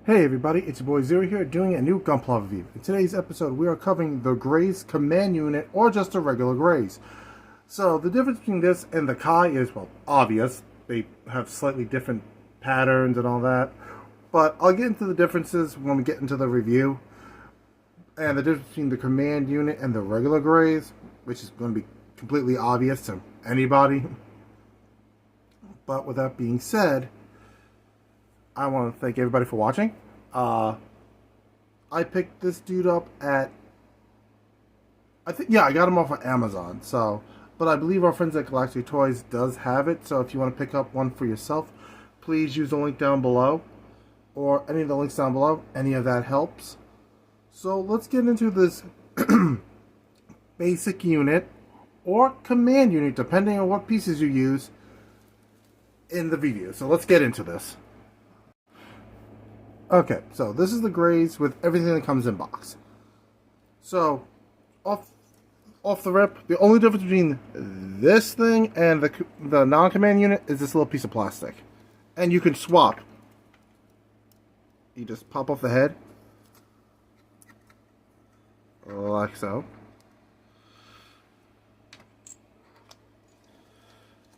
Hey everybody, it's your boy Zero here doing a new gunpla review. In today's episode we are covering the Graze Command Unit or just a regular Graze. So the difference between this and the Kai is, well, obvious. They have slightly different patterns and all that. But I'll get into the differences when we get into the review. And the difference between the Command Unit and the regular Graze, which is going to be completely obvious to anybody. But with that being said, I want to thank everybody for watching. I picked this dude up at, I got him off of Amazon. So, but I believe our friends at Galactic Toys does have it. So if you want to pick up one for yourself, please use the link down below, or any of the links down below. Any of that helps. So let's get into this basic unit or command unit, depending on what pieces you use in the video. So let's get into this. Okay, so this is the Graze with everything that comes in box. So, off the rip, the only difference between this thing and the non-command unit is this little piece of plastic. And you can swap. You just pop off the head. Like so.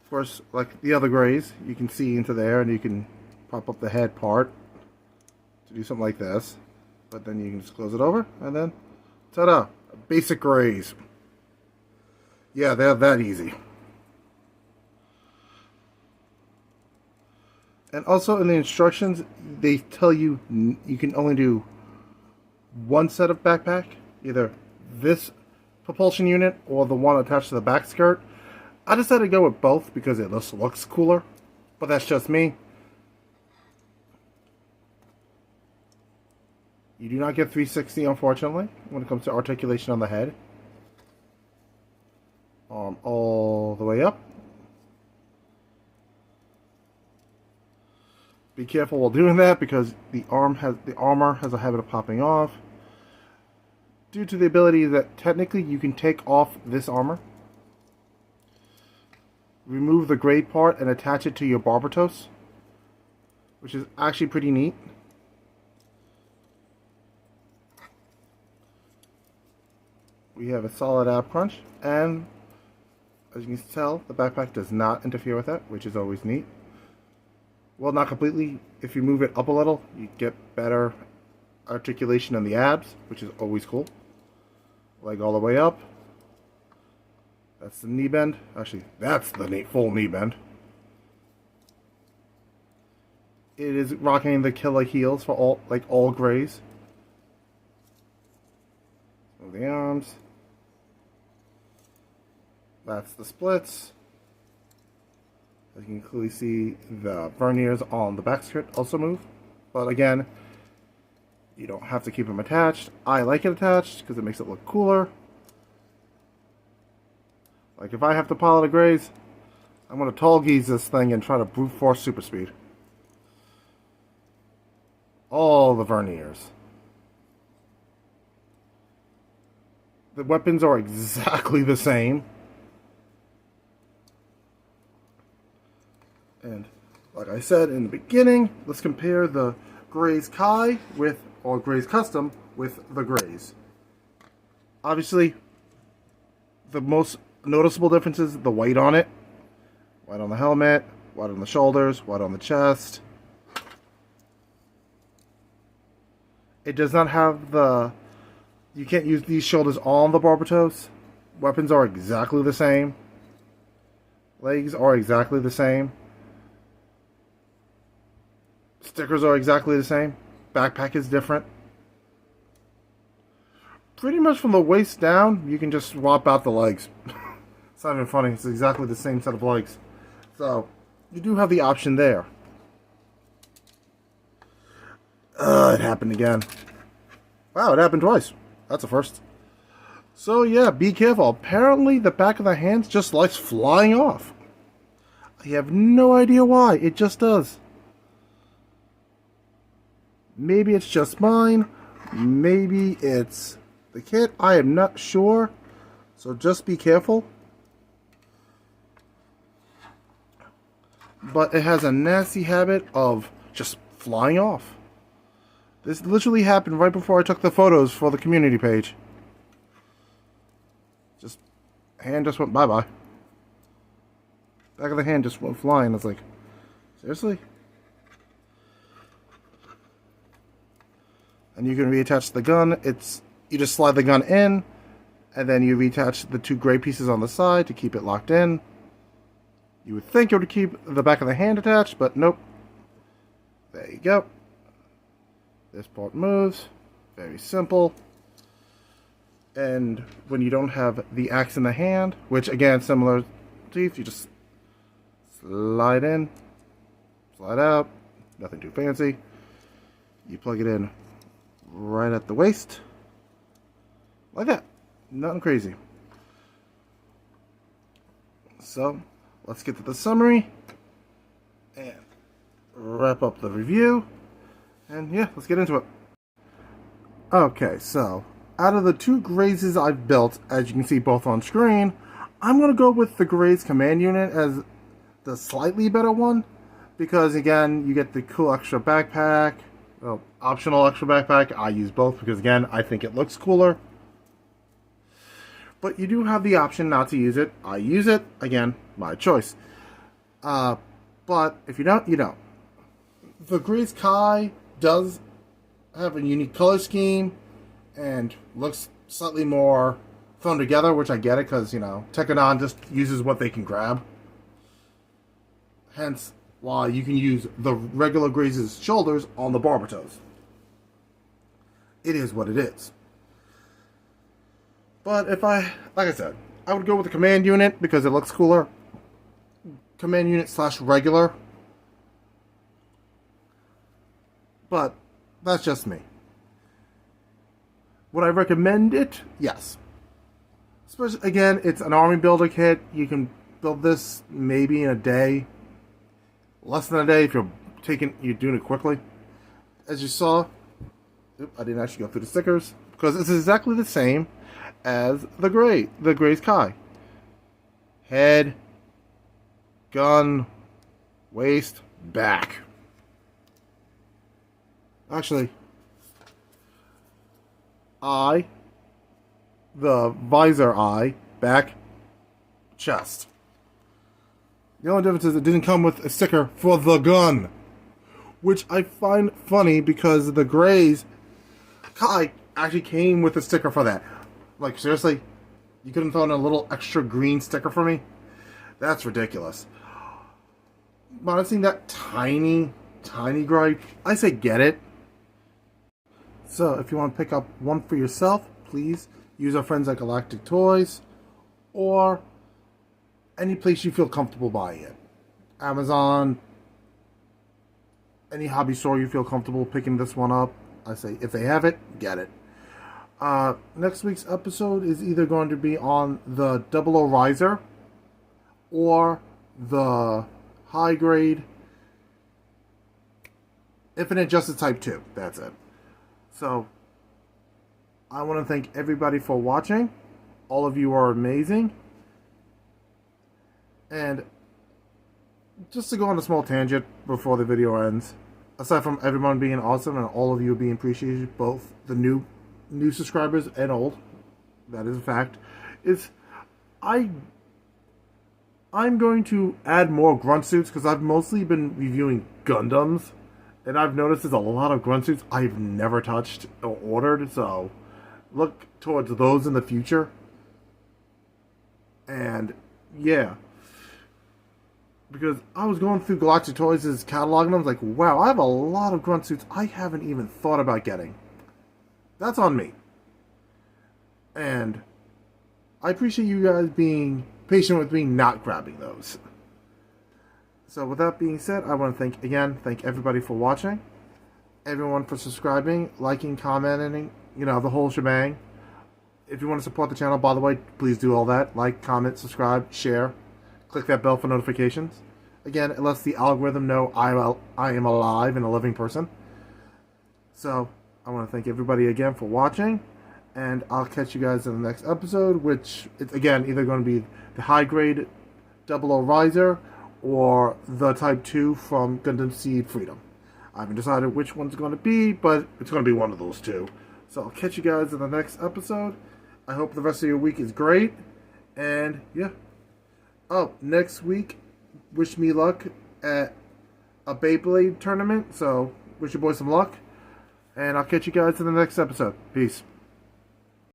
Of course, like the other Graze, you can see into there and you can pop up the head part to do something like this, but then you can just close it over and then ta-da, a basic Graze. Yeah, they're that easy. And also in the instructions they tell you you can only do one set of backpack, either this propulsion unit or the one attached to the back skirt. I decided to go with both because it just looks cooler, but that's just me. You do not get 360, unfortunately, when it comes to articulation on the head. All the way up. Be careful while doing that because the armor has a habit of popping off. Due to the ability that technically you can take off this armor, remove the grade part and attach it to your barbatos, which is actually pretty neat. We have a solid ab crunch, and as you can tell, the backpack does not interfere with that, which is always neat. Well, not completely. If you move it up a little, you get better articulation on the abs, which is always cool. Leg all the way up. That's the knee bend. Actually, that's the full knee bend. It is rocking the killer heels for all Graze. Move the arms. That's the splits. As you can clearly see, the verniers on the back skirt also move. But again, you don't have to keep them attached. I like it attached because it makes it look cooler. Like if I have to pilot a Graze, I'm going to tall geese this thing and try to brute force super speed. All the verniers. The weapons are exactly the same. And like I said in the beginning, let's compare the Graze Kai or Graze Custom with the Graze. Obviously, the most noticeable difference is the white on it. White on the helmet, white on the shoulders, white on the chest. It does not have you can't use these shoulders on the barbatos. Weapons are exactly the same. Legs are exactly the same. Stickers are exactly the same. Backpack is different. Pretty much from the waist down, you can just swap out the legs. It's not even funny. It's exactly the same set of legs. So, you do have the option there. It happened again. Wow, it happened twice. That's a first. So yeah, be careful. Apparently the back of the hands just likes flying off. I have no idea why. It just does. Maybe it's just mine. Maybe it's the kit. I am not sure. So just be careful. But it has a nasty habit of just flying off. This literally happened right before I took the photos for the community page. Hand just went bye-bye. Back of the hand just went flying. I was like, seriously? And you can reattach the gun. You just slide the gun in, and then you reattach the two gray pieces on the side to keep it locked in. You would think it would keep the back of the hand attached, but nope. There you go. This part moves. Very simple. And when you don't have the axe in the hand, which again, similar teeth, you just slide in, slide out, nothing too fancy. You plug it in right at the waist, like that. Nothing crazy. So, let's get to the summary and wrap up the review. And yeah, let's get into it. Okay, so out of the two Grazes I've built, as you can see both on screen, I'm going to go with the Graze Command Unit as the slightly better one. Because again, you get the cool extra backpack, well, optional extra backpack. I use both because again, I think it looks cooler. But you do have the option not to use it. I use it, again, my choice. But if you don't, you don't. The Graze Kai does have a unique color scheme and looks slightly more thrown together, which I get it, because, you know, Tekkadan just uses what they can grab. Hence, why you can use the regular Graze's shoulders on the Barbatos. It is what it is. But if like I said, I would go with the Command Unit because it looks cooler. Command Unit / regular. But that's just me. Would I recommend it? Yes. Especially, again, it's an army builder kit. You can build this maybe in a day. Less than a day if you're doing it quickly. As you saw, I didn't actually go through the stickers because it's exactly the same as the Graze Kai. Head, gun, waist, back. Actually, eye, the visor eye, back, chest. The only difference is it didn't come with a sticker for the gun, which I find funny because the Graze Kai actually came with a sticker for that. Like, seriously? You couldn't throw in a little extra green sticker for me? That's ridiculous. Minusing that tiny gripe, I say get it. So, if you want to pick up one for yourself, please use our friends at Galactic Toys, or any place you feel comfortable buying it. Amazon, any hobby store you feel comfortable picking this one up. I say, if they have it, get it. Next week's episode is either going to be on the 00 Riser or the high grade Infinite Justice Type 2. That's it. So, I want to thank everybody for watching. All of you are amazing. And just to go on a small tangent before the video ends, aside from everyone being awesome and all of you being appreciated, both the new subscribers and old, that is a fact, is I'm going to add more grunt suits because I've mostly been reviewing Gundams, and I've noticed there's a lot of grunt suits I've never touched or ordered, so look towards those in the future. And yeah, because I was going through Galactic Toys' catalog and I was like, wow, I have a lot of grunt suits I haven't even thought about getting. That's on me. And I appreciate you guys being patient with me not grabbing those. So with that being said, I want to thank everybody for watching. Everyone for subscribing, liking, commenting, you know, the whole shebang. If you want to support the channel, by the way, please do all that. Like, comment, subscribe, share. Click that bell for notifications. Again, it lets the algorithm know I am alive and a living person. So, I want to thank everybody again for watching. And I'll catch you guys in the next episode, which is, again, either going to be the high grade 00 Riser or the Type 2 from Gundam Seed Freedom. I haven't decided which one's going to be, but it's going to be one of those two. So I'll catch you guys in the next episode. I hope the rest of your week is great. And yeah. Oh, next week, wish me luck at a Beyblade tournament. So wish your boys some luck. And I'll catch you guys in the next episode. Peace.